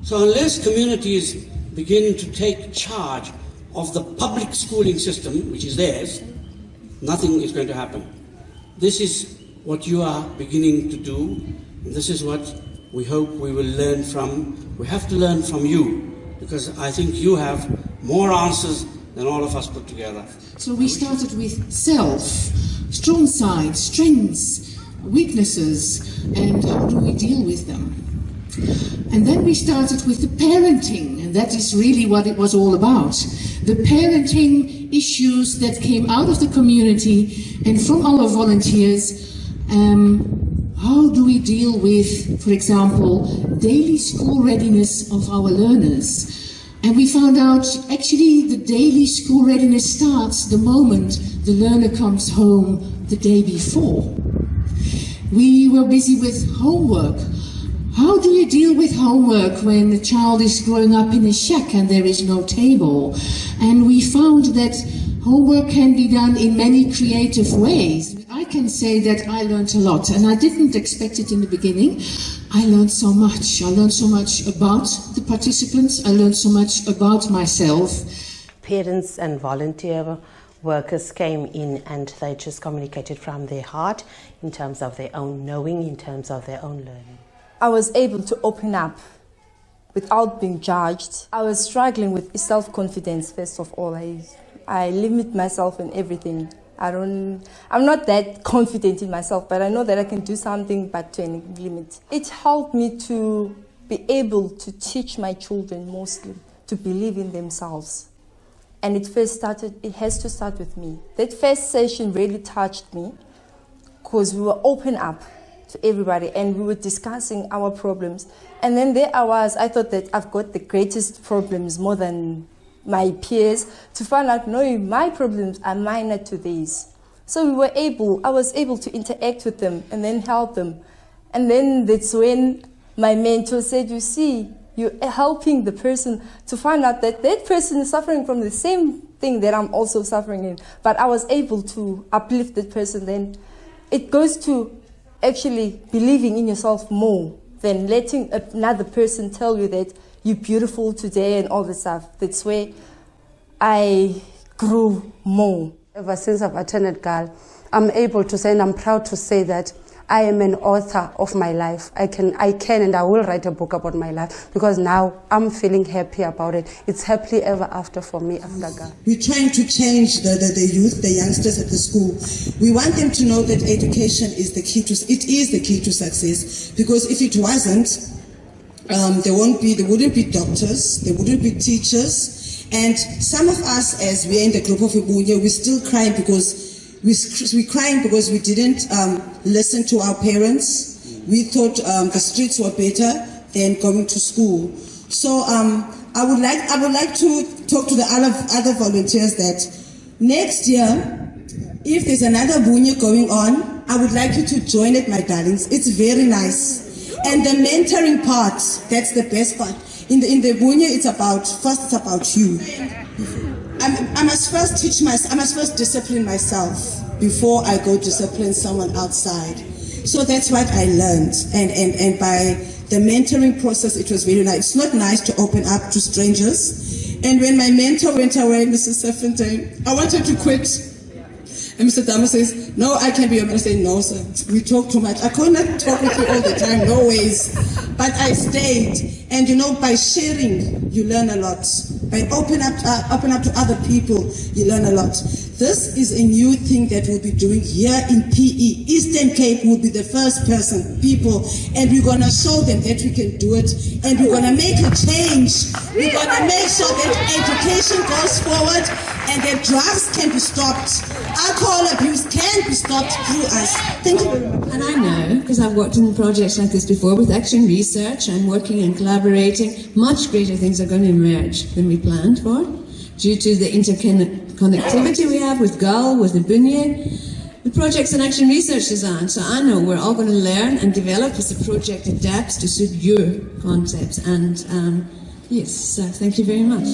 So unless communities begin to take charge of the public schooling system, which is theirs, nothing is going to happen. This is what you are beginning to do, and this is what we hope we will learn from. We have to learn from you, because I think you have more answers than all of us put together. So we started with self, strong sides, strengths, weaknesses, and how do we deal with them? And then we started with the parenting, and that is really what it was all about. The parenting issues that came out of the community and from our volunteers. How do we deal with, for example, daily school readiness of our learners? And we found out actually the daily school readiness starts the moment the learner comes home the day before. We were busy with homework. How do you deal with homework when the child is growing up in a shack and there is no table? And we found that homework can be done in many creative ways. I can say that I learned a lot, and I didn't expect it in the beginning. I learned so much. I learned so much about the participants. I learned so much about myself. Parents and volunteer workers came in and they just communicated from their heart in terms of their own knowing, in terms of their own learning. I was able to open up without being judged. I was struggling with self-confidence, first of all. I limit myself in everything. I'm not that confident in myself, but I know that I can do something, but to any limit. It helped me to be able to teach my children mostly to believe in themselves. And it has to start with me. That first session really touched me because we were open up to everybody and we were discussing our problems. And then there I thought that I've got the greatest problems more than my peers, to find out, no, my problems are minor to these. So I was able to interact with them and then help them. And then that's when my mentor said, you see, you're helping the person to find out that that person is suffering from the same thing that I'm also suffering in. But I was able to uplift that person. Then it goes to actually believing in yourself more than letting another person tell you that you're beautiful today and all this stuff. That's where I grew more. Ever since I've attended GAL, I'm able to say, and I'm proud to say that I am an author of my life. I can and I will write a book about my life, because now I'm feeling happy about it. It's happily ever after for me after GAL. We're trying to change the youth, the youngsters at the school. We want them to know that education is the key to success, because if it wasn't, there wouldn't be doctors, there wouldn't be teachers, and some of us, as we're in the group of Ibunya, we're still crying because we're crying because we didn't listen to our parents. We thought the streets were better than going to school. So I would like to talk to the other volunteers that next year, if there's another Bunya going on, I would like you to join it, my darlings. It's very nice. And the mentoring part, that's the best part. In the Bunya, it's about you. I must first discipline myself before I go discipline someone outside. So that's what I learned. And by the mentoring process, it was very nice. It's not nice to open up to strangers. And when my mentor went away, Mrs. Seffenstein, I wanted to quit. And Mr. Dama says, no, I can't be your mentor. I say, no, sir, we talk too much. I could not talk with you all the time, no ways. But I stayed. And you know, by sharing, you learn a lot. By open up to other people, you learn a lot. This is a new thing that we'll be doing here in PE. Eastern Cape will be the first people, and we're going to show them that we can do it, and we're going to make a change. We're going to make sure that education goes forward and that drugs can be stopped. Alcohol abuse can be stopped through us. Thank you very much. And I know, because I've worked in projects like this before with Action Research, I'm working and collaborating, much greater things are going to emerge than we planned for, due to the interconnectivity we have with GAL, with the Bunye, the projects and Action Research Design. So I know we're all going to learn and develop as the project adapts to suit your concepts. And yes, so thank you very much.